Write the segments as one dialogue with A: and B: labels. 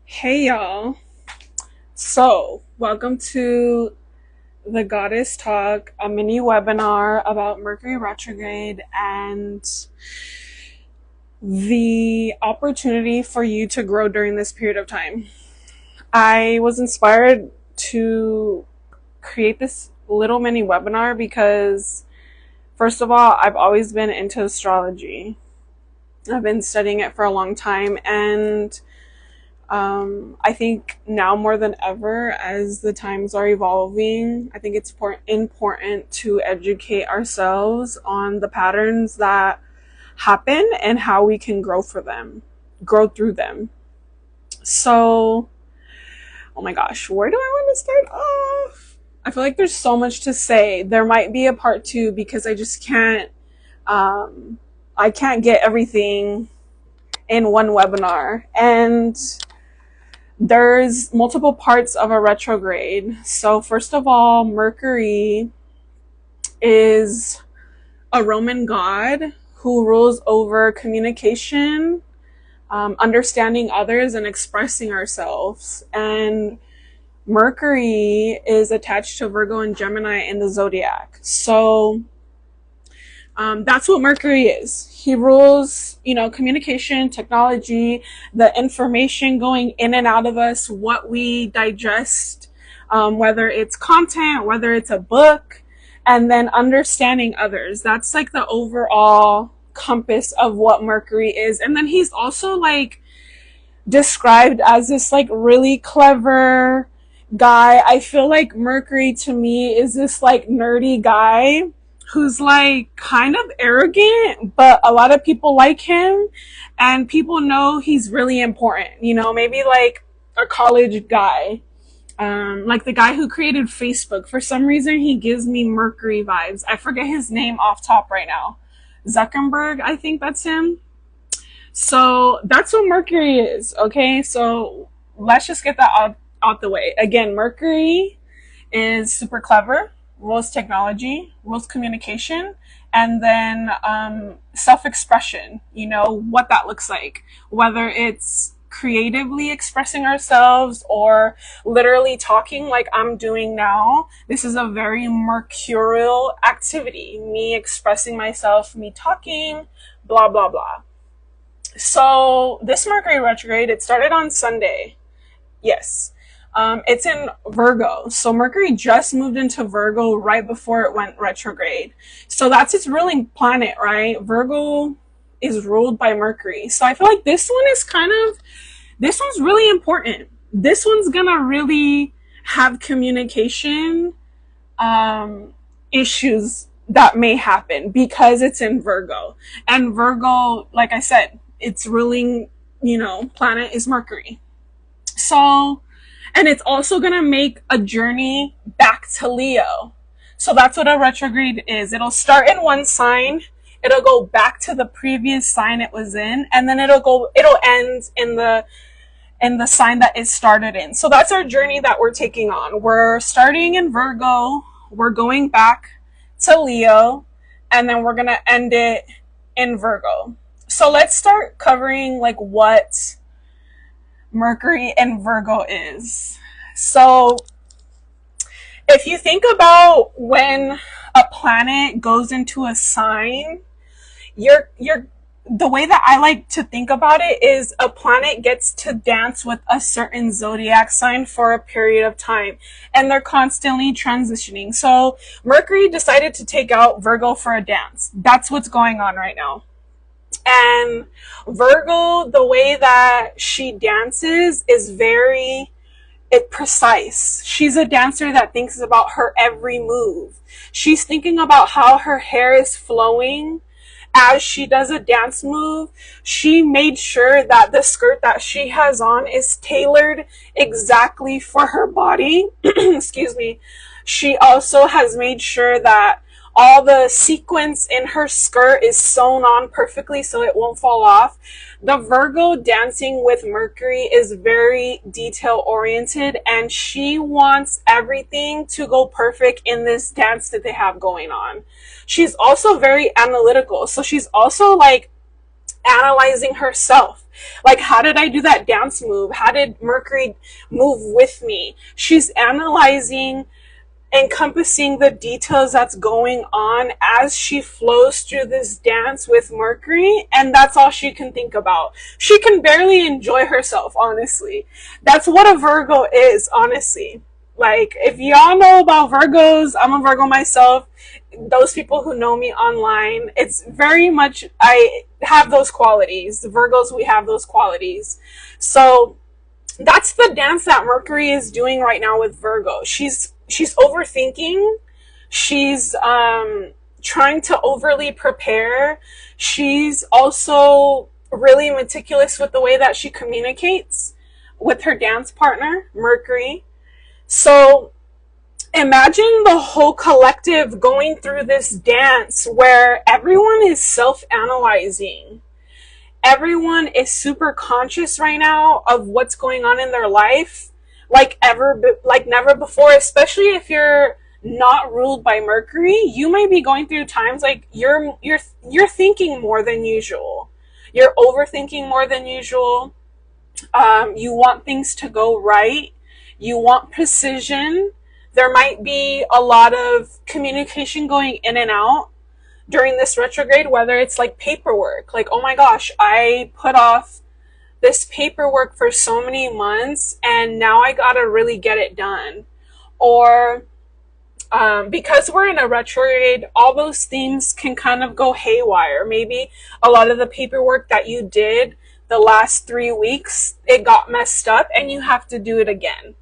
A: Hey y'all. So, welcome to the Goddess Talk, a mini webinar about Mercury retrograde and the opportunity for you to grow during this period of time. I was inspired to create this little mini webinar because, first of all, I've always been into astrology. I've been studying it for a long time, and I think now more than ever, as the times are evolving, I think it's important to educate ourselves on the patterns that happen and how we can grow through them. So, oh my gosh, where do I want to start off? I feel like there's so much to say. There might be a part two because I can't get everything in one webinar. And there's multiple parts of a retrograde. So first of all, Mercury is a Roman god who rules over communication, understanding others, and expressing ourselves. And Mercury is attached to Virgo and Gemini in the zodiac. So that's what Mercury is. He rules, communication, technology, the information going in and out of us, what we digest, whether it's content, whether it's a book, and then understanding others. That's like the overall compass of what Mercury is. And then he's also like described as this like really clever guy. I feel like Mercury to me is this like nerdy guy who's like kind of arrogant, but a lot of people like him and people know he's really important. Maybe like a college guy, like the guy who created Facebook. For some reason, he gives me Mercury vibes. I forget his name off top right now. Zuckerberg, I think that's him. So that's what Mercury is. Okay. So let's just get that out the way. Again, Mercury is super clever, rules technology, rules communication, and then self-expression, what that looks like, whether it's creatively expressing ourselves or literally talking like I'm doing now. This is a very mercurial activity, me expressing myself, me talking, blah, blah, blah. So this Mercury retrograde, it started on Sunday. Yes. It's in Virgo. So Mercury just moved into Virgo right before it went retrograde. So that's its ruling planet, right? Virgo is ruled by Mercury. So I feel like this one's really important. This one's gonna really have communication, issues that may happen because it's in Virgo. And Virgo, like I said, its ruling, planet is Mercury. So, and it's also going to make a journey back to Leo. So that's what a retrograde is. It'll start in one sign, it'll go back to the previous sign it was in, and then it'll end in the sign that it started in. So that's our journey that we're taking on. We're starting in Virgo, we're going back to Leo, and then we're going to end it in Virgo. So let's start covering like what Mercury and Virgo is. So if you think about when a planet goes into a sign, the way that I like to think about it is a planet gets to dance with a certain zodiac sign for a period of time, and they're constantly transitioning. So Mercury decided to take out Virgo for a dance. That's what's going on right now. And Virgo, the way that she dances is very precise. She's a dancer that thinks about her every move. She's thinking about how her hair is flowing as she does a dance move. She made sure that the skirt that she has on is tailored exactly for her body. Excuse me. She also has made sure that all the sequins in her skirt is sewn on perfectly so it won't fall off. The Virgo dancing with Mercury is very detail oriented, and she wants everything to go perfect in this dance that they have going on. She's also very analytical. So she's also like analyzing herself. Like, how did I do that dance move? How did Mercury move with me? She's analyzing, encompassing the details that's going on as she flows through this dance with Mercury, and that's all she can think about. She can barely enjoy herself, honestly. That's what a Virgo is, honestly. Like, if y'all know about Virgos, I'm a Virgo myself. Those people who know me online, it's very much, I have those qualities. The Virgos, we have those qualities. So that's the dance that Mercury is doing right now with Virgo. She's overthinking. She's trying to overly prepare. She's also really meticulous with the way that she communicates with her dance partner, Mercury. So imagine the whole collective going through this dance where everyone is self-analyzing. Everyone is super conscious right now of what's going on in their life, like never before, especially if you're not ruled by Mercury. You might be going through times like you're thinking more than usual. You're overthinking more than usual. You want things to go right. You want precision. There might be a lot of communication going in and out during this retrograde, whether it's like paperwork, like, oh my gosh, I put off this paperwork for so many months and now I gotta really get it done. Or because we're in a retrograde, all those things can kind of go haywire. Maybe a lot of the paperwork that you did the last 3 weeks, it got messed up and you have to do it again.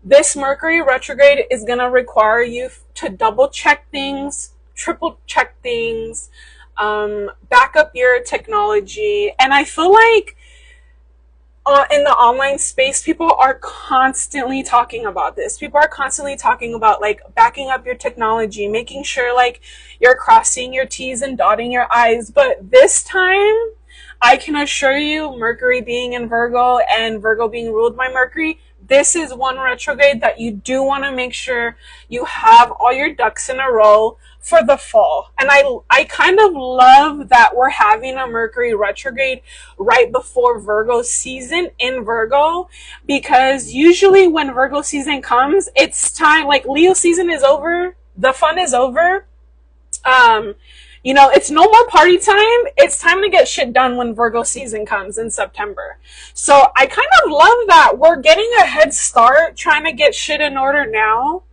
A: This Mercury retrograde is going to require you to double check things, triple check things, back up your technology. And I feel like in the online space, people are constantly talking about this. People are constantly talking about like backing up your technology, making sure like you're crossing your T's and dotting your I's. But this time, I can assure you, Mercury being in Virgo and Virgo being ruled by Mercury, this is one retrograde that you do want to make sure you have all your ducks in a row for the fall. And I kind of love that we're having a Mercury retrograde right before Virgo season in Virgo, because usually when Virgo season comes, it's time, like Leo season is over, the fun is over. You know, it's no more party time. It's time to get shit done when Virgo season comes in September. So I kind of love that we're getting a head start trying to get shit in order now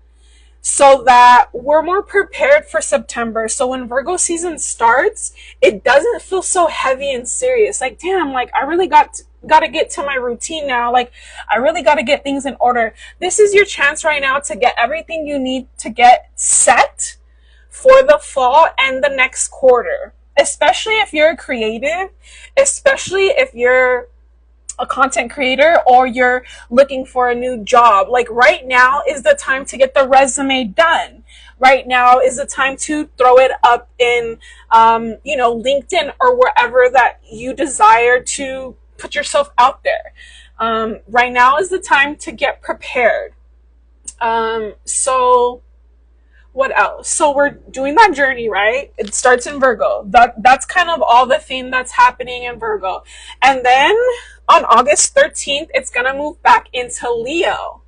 A: so that we're more prepared for September. So when Virgo season starts, it doesn't feel so heavy and serious. Like, damn, like I really got to get to my routine now. Like, I really got to get things in order. This is your chance right now to get everything you need to get set for the fall and the next quarter, especially if you're a creative, especially if you're a content creator or you're looking for a new job. Like right now is the time to get the resume done. Right now is the time to throw it up in, LinkedIn or wherever that you desire to put yourself out there. Right now is the time to get prepared. So what else? So we're doing that journey, right? It starts in Virgo. That's kind of all the theme that's happening in Virgo. And then on August 13th, it's going to move back into Leo.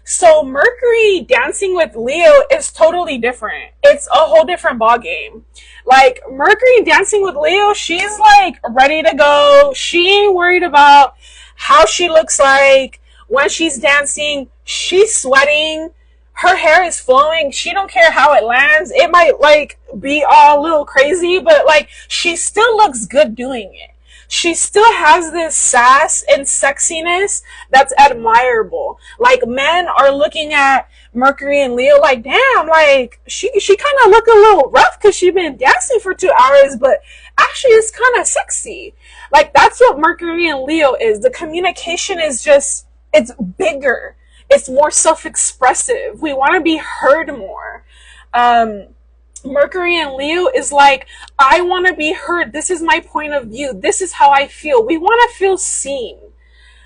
A: So Mercury dancing with Leo is totally different. It's a whole different ballgame. Like Mercury dancing with Leo, she's like ready to go. She ain't worried about how she looks like when she's dancing. She's sweating. Her hair is flowing. She don't care how it lands. It might like be all a little crazy, but like she still looks good doing it. She still has this sass and sexiness that's admirable. Like men are looking at Mercury and Leo like, damn, like she kind of look a little rough because she's been dancing for 2 hours, but actually it's kind of sexy. Like that's what Mercury and Leo is. The communication is just, it's bigger. It's more self-expressive. We want to be heard more. Mercury and Leo is like, I want to be heard. This is my point of view. This is how I feel. We want to feel seen.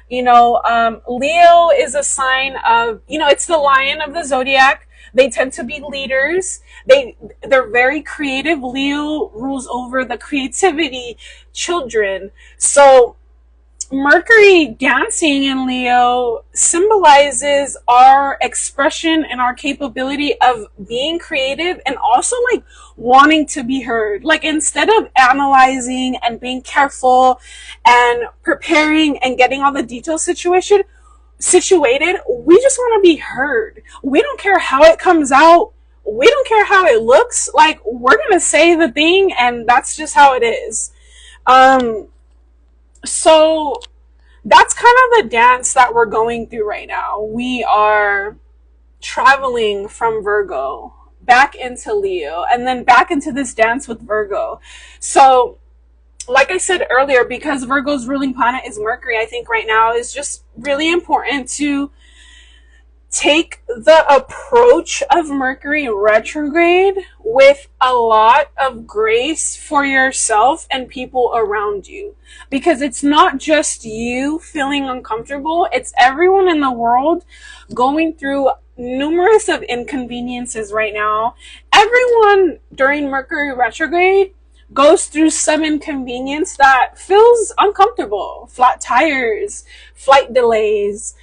A: Leo is a sign of, it's the lion of the zodiac. They tend to be leaders. They're very creative. Leo rules over the creativity, children. So Mercury dancing in Leo symbolizes our expression and our capability of being creative and also like wanting to be heard. Like instead of analyzing and being careful and preparing and getting all the details situated, we just want to be heard. We don't care how it comes out. We don't care how it looks. Like we're going to say the thing and that's just how it is. So that's kind of the dance that we're going through right now. We are traveling from Virgo back into Leo and then back into this dance with Virgo. So, like I said earlier, because Virgo's ruling planet is Mercury, I think right now is just really important to take the approach of Mercury retrograde with a lot of grace for yourself and people around you. Because it's not just you feeling uncomfortable, it's everyone in the world going through numerous of inconveniences right now. Everyone during Mercury retrograde goes through some inconvenience that feels uncomfortable. Flat tires, flight delays,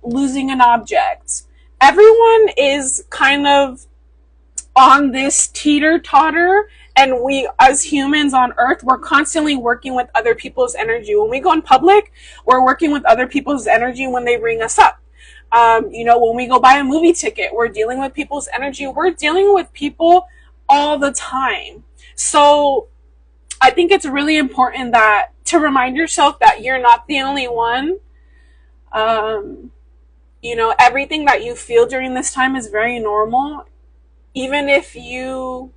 A: losing an object. Everyone is kind of on this teeter-totter, and we as humans on earth, we're constantly working with other people's energy. When we go in public, we're working with other people's energy when they bring us up. When we go buy a movie ticket, we're dealing with people's energy. We're dealing with people all the time. So I think it's really important that to remind yourself that you're not the only one. Everything that you feel during this time is very normal. Even if you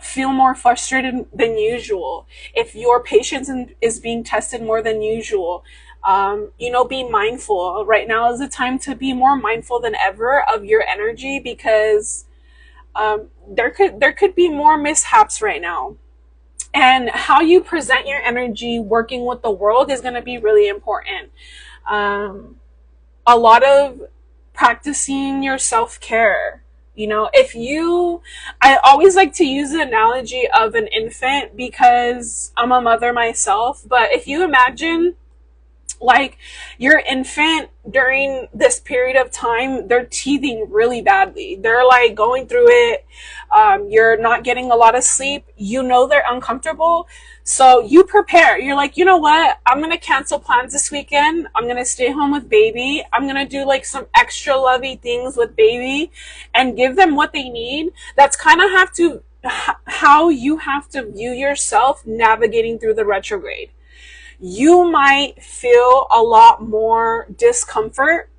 A: feel more frustrated than usual, if your patience is being tested more than usual, be mindful. Right now is the time to be more mindful than ever of your energy because there could be more mishaps right now. And how you present your energy working with the world is going to be really important. A lot of practicing your self-care. I always like to use the analogy of an infant because I'm a mother myself, but if you imagine like your infant during this period of time, they're teething really badly. They're like going through it. You're not getting a lot of sleep. They're uncomfortable. So you prepare. You're like, you know what? I'm going to cancel plans this weekend. I'm going to stay home with baby. I'm going to do like some extra lovey things with baby and give them what they need. That's kind of how you have to view yourself navigating through the retrograde. You might feel a lot more discomfort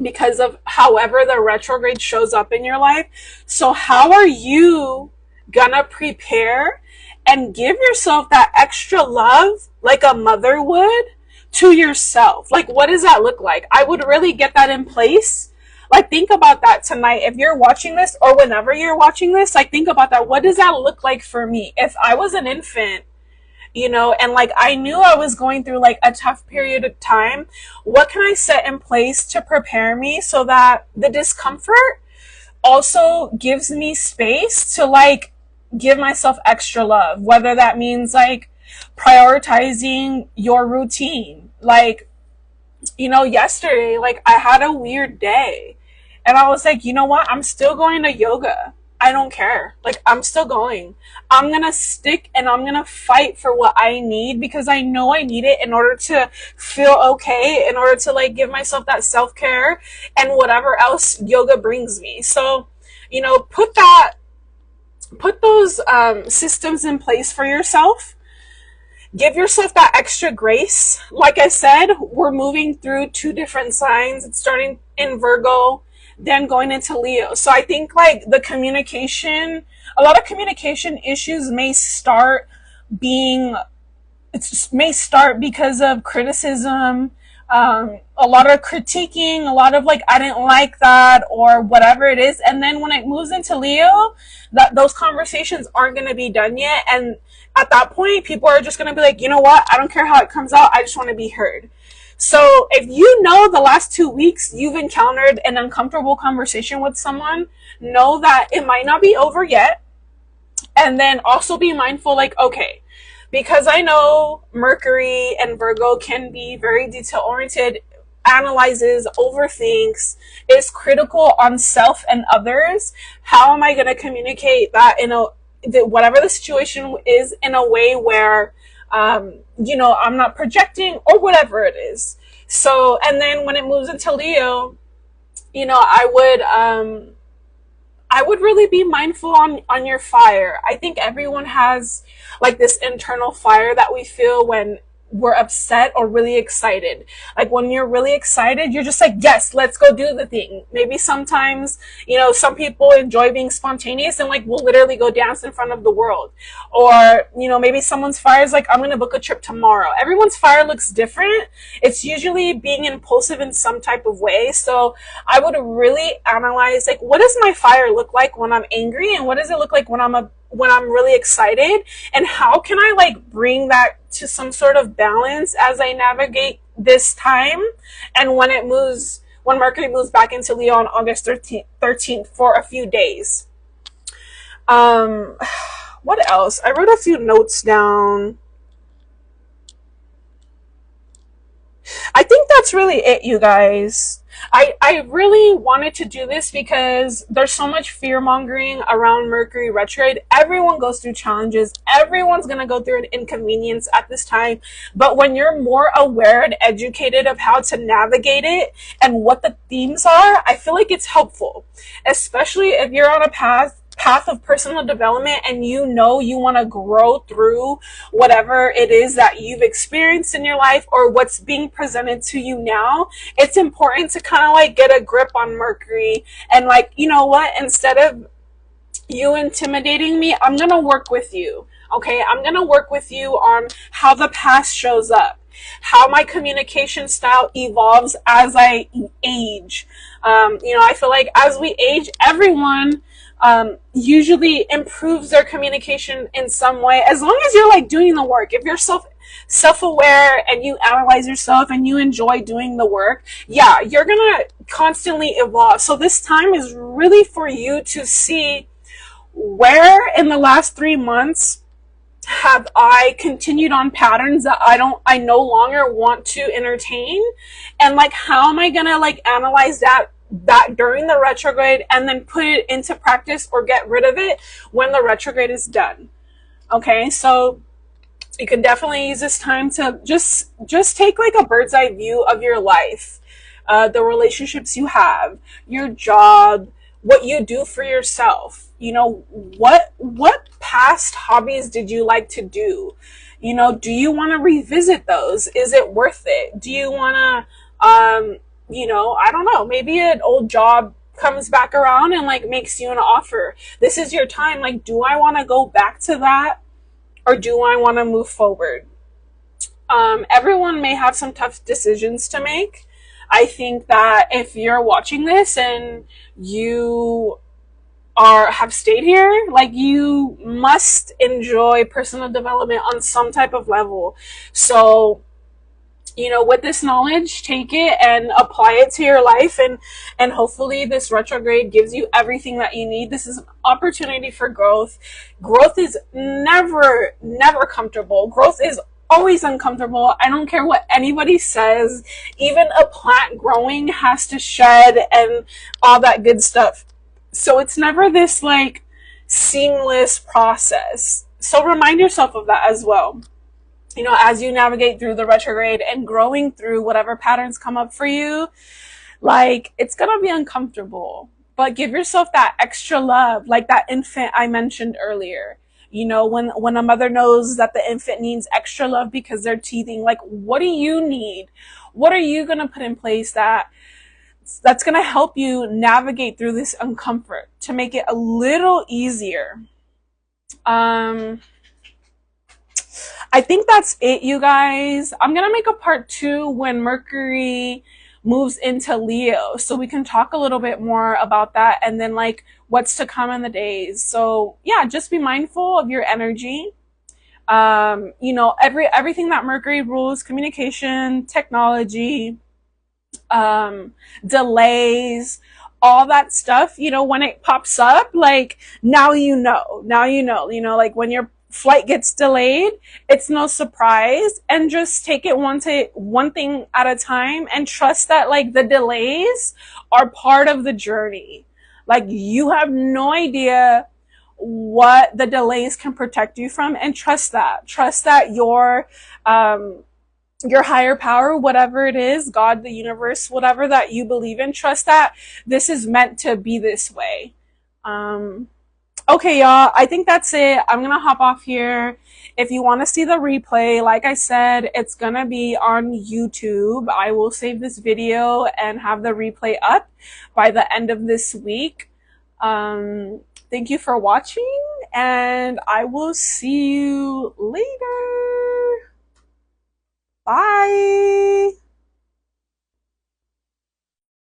A: because of however the retrograde shows up in your life. So how are you gonna prepare and give yourself that extra love like a mother would to yourself? Like, what does that look like? I would really get that in place. Like, think about that tonight. If you're watching this or whenever you're watching this, like, think about that. What does that look like for me? If I was an infant, and like I knew I was going through like a tough period of time, what can I set in place to prepare me so that the discomfort also gives me space to like give myself extra love, whether that means like prioritizing your routine. Like, yesterday, like I had a weird day and I was like, you know what? I'm still going to yoga. I don't care. Like, I'm still going. I'm going to stick and I'm going to fight for what I need because I know I need it in order to feel okay, in order to like give myself that self-care and whatever else yoga brings me. So, put those systems in place for yourself. Give yourself that extra grace. Like I said, we're moving through 2 different signs. It's starting in Virgo, then going into Leo. So I think like a lot of communication issues may start because of criticism, a lot of critiquing, a lot of like, I didn't like that or whatever it is. And then when it moves into Leo, those conversations aren't going to be done yet. And at that point, people are just going to be like, you know what? I don't care how it comes out. I just want to be heard. So if you know the last 2 weeks you've encountered an uncomfortable conversation with someone, know that it might not be over yet. And then also be mindful, like, okay, because I know Mercury and Virgo can be very detail oriented, analyzes, overthinks, is critical on self and others. How am I going to communicate that in whatever the situation is, in a way where, I'm not projecting or whatever it is. So, and then when it moves into Leo, I would really be mindful on your fire. I think everyone has like this internal fire that we feel when we're upset or really excited. Like when you're really excited, you're just like, yes, let's go do the thing. Maybe sometimes, some people enjoy being spontaneous and like will literally go dance in front of the world. Or, maybe someone's fire is like, I'm going to book a trip tomorrow. Everyone's fire looks different. It's usually being impulsive in some type of way. So I would really analyze, like, what does my fire look like when I'm angry, and what does it look like when I'm really excited, and how can I like bring that to some sort of balance as I navigate this time. And when Mercury moves back into Leo on August 13th for a few days. Um, what else? I wrote a few notes down. I think that's really it, you guys. I really wanted to do this because there's so much fear mongering around Mercury retrograde. Everyone goes through challenges. Everyone's going to go through an inconvenience at this time. But when you're more aware and educated of how to navigate it and what the themes are, I feel like it's helpful, especially if you're on a path of personal development and you want to grow through whatever it is that you've experienced in your life or what's being presented to you now. It's important to kind of like get a grip on Mercury and like, you know what, instead of you intimidating me, I'm going to work with you. Okay, I'm going to work with you on how the past shows up, how my communication style evolves as I age. I feel like as we age, everyone usually improves their communication in some way, as long as you're like doing the work. If you're self-aware and you analyze yourself and you enjoy doing the work, yeah, you're gonna constantly evolve. So this time is really for you to see where in the last 3 months have I continued on patterns that I no longer want to entertain, and like how am I gonna like analyze that during the retrograde and then put it into practice or get rid of it when the retrograde is done. Okay, so you can definitely use this time to just take like a bird's eye view of your life, the relationships you have, your job, what you do for yourself. What past hobbies did you like to do? Do you want to revisit those? Is it worth it? Do you want to I don't know, maybe an old job comes back around and like makes you an offer. This is your time. Like, do I want to go back to that, or do I want to move forward? Everyone may have some tough decisions to make. I think that if you're watching this and you have stayed here, like, you must enjoy personal development on some type of level. So with this knowledge, take it and apply it to your life, and hopefully this retrograde gives you everything that you need. This is an opportunity for growth. Growth is never comfortable. Growth is always uncomfortable. I don't care what anybody says. Even a plant growing has to shed and all that good stuff. So it's never this like seamless process. So remind yourself of that as well. As you navigate through the retrograde and growing through whatever patterns come up for you, like, it's gonna be uncomfortable, but give yourself that extra love, like that infant I mentioned earlier. When a mother knows that the infant needs extra love because they're teething, like, what do you need? What are you gonna put in place that's gonna help you navigate through this uncomfort to make it a little easier? I think that's it, you guys. I'm going to make a part 2 when Mercury moves into Leo, so we can talk a little bit more about that and then like what's to come in the days. So yeah, just be mindful of your energy. You know, everything that Mercury rules, communication, technology, delays, all that stuff, you know, when it pops up, like now you know, like when your flight gets delayed, it's no surprise, and just take it one thing at a time and trust that like the delays are part of the journey. Like you have no idea what the delays can protect you from, and trust that your higher power, whatever it is, God, the universe, whatever that you believe in, trust that this is meant to be this way. Um, okay, y'all, I think that's it. I'm gonna hop off here. If you want to see the replay, like I said, it's gonna be on YouTube. I will save this video and have the replay up by the end of this week. Um, Thank you for watching, and I will see you later. Bye.